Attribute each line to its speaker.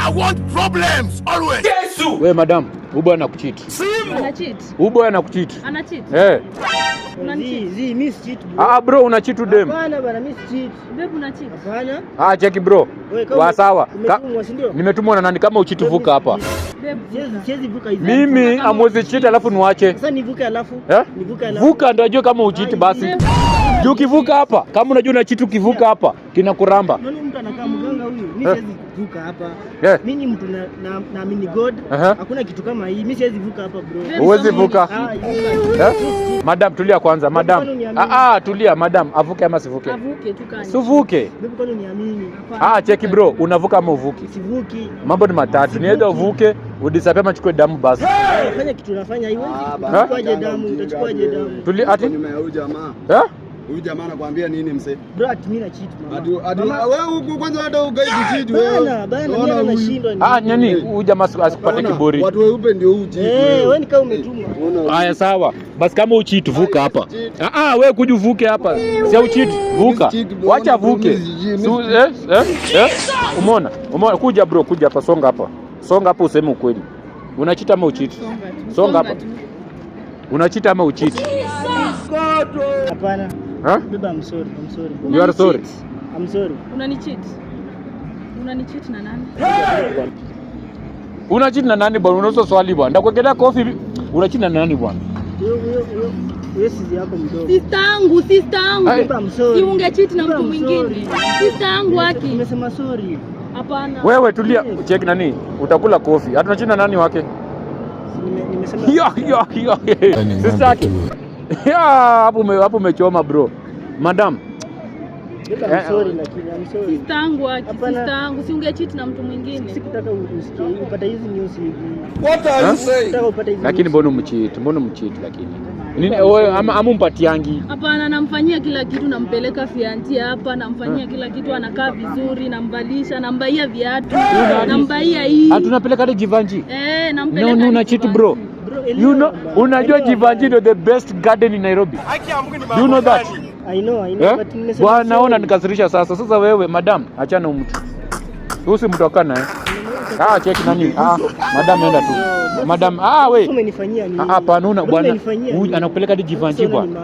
Speaker 1: I want problems always. Yesu.
Speaker 2: Wewe madam, ubo anakucheat.
Speaker 3: Ana cheat.
Speaker 2: Ubo anakucheat.
Speaker 3: Ana cheat.
Speaker 4: Miss cheat bro.
Speaker 2: Bro una cheat dem.
Speaker 4: Hapana bana, miss cheat.
Speaker 3: Babe una cheat.
Speaker 4: Hapana.
Speaker 2: Cheki bro. Wa sawa. Nimetumwa na nani kama uchituvuka hapa?
Speaker 4: Siwezi vuka hizo.
Speaker 2: Mimi amwezi cheat alafu niwache.
Speaker 4: Sasa nivuke alafu. Nivuke alafu.
Speaker 2: Vuka ndio ajue kama ucheat basi. Juu kivuka hapa, kama unajua una cheat ukivuka hapa, kinakuramba.
Speaker 4: Nani mtu anakaa mganga huyu? Mimi siwezi vuka hapa. Mimi ni mtu naamini God. Hakuna kitu kama hii. Mimi siwezi vuka hapa bro.
Speaker 2: Huwezi vuka. Madam tulia kwanza, madam. Tulia madam, avuke ama sivuke?
Speaker 3: Avuke tu kani.
Speaker 2: Sivuke.
Speaker 4: Mimi kwani uniamini?
Speaker 2: Cheki bro, unavuka ama uvuki?
Speaker 4: Sivuki.
Speaker 2: Mambo ni matatu. Ni either uvuke, udisapia ama chukue damu basi.
Speaker 4: Fanya kitu unafanya hiyo. Uchukuaje damu? Utachukuaje damu?
Speaker 2: Tulia ati.
Speaker 5: Huyu jamaa. Huyu jamaa anakuambia nini mse?
Speaker 4: Bro, ati mimi na cheat mama.
Speaker 5: Wewe huku kwanza hata ugai cheat wewe.
Speaker 4: Bana mimi nashindwa ni.
Speaker 2: Nani huyu jamaa asipate kiburi.
Speaker 5: Watu weupe ndio uchi.
Speaker 4: Wewe ni kama umetumwa.
Speaker 2: Haya sawa. Basi kama ucheat vuka hapa. Wewe kuja uvuke hapa. Si ucheat vuka. Wacha vuke. Umeona? Kuja bro, kuja hapa, songa hapa. Songa hapa useme ukweli. Unachita ama ucheat? Songa hapa. Unachita ama ucheat?
Speaker 4: Hapana. Baba, I'm sorry.
Speaker 2: You are sorry?
Speaker 4: I'm sorry.
Speaker 3: Unanicheat na nani?
Speaker 2: Unacheat na nani bwana? Unauza swali bwana. Ndakuwekelea kofi. Unacheat na nani bwana?
Speaker 4: Wewe sisi yako mdogo.
Speaker 3: Sister yangu.
Speaker 4: Baba, I'm sorry.
Speaker 3: Si ungecheat na mtu mwingine. Sister yangu haki.
Speaker 4: Nimesema sorry.
Speaker 3: Hapana.
Speaker 2: Wewe tulia, check nani? Utakula kofi. Hatunacheat na nani wake?
Speaker 4: Nimesema.
Speaker 2: Sister yake. Hapo umechoma bro. Madam.
Speaker 4: I'm sorry lakini I'm sorry.
Speaker 3: Sister yangu si ungecheat na mtu mwingine.
Speaker 4: Sikutaka usikie upata hizi news hivi.
Speaker 5: What are you saying?
Speaker 2: Lakini mbona umcheat lakini? Nini wewe ama umpatiangi?
Speaker 3: Hapana, namfanyia kila kitu, nampeleka fianti hapa, namfanyia kila kitu, anakaa vizuri, namvalisha, nambaia viatu, nambaia hii.
Speaker 2: Tunapeleka hadi Jivanji.
Speaker 3: Nampeleka.
Speaker 2: No, una cheat bro. You know, unajua Jivanji ndio the best garden in Nairobi. You know that?
Speaker 4: I know but nimesema.
Speaker 2: Bwana naona nikasirisha sasa. Sasa wewe madam, achana mtu. Usimtoka naye. Cheki nani? Madam enda tu. Madam, wewe.
Speaker 4: Umenifanyia nini?
Speaker 2: Hapana, bwana. Huyu anakupeleka hadi Jivanji bwana.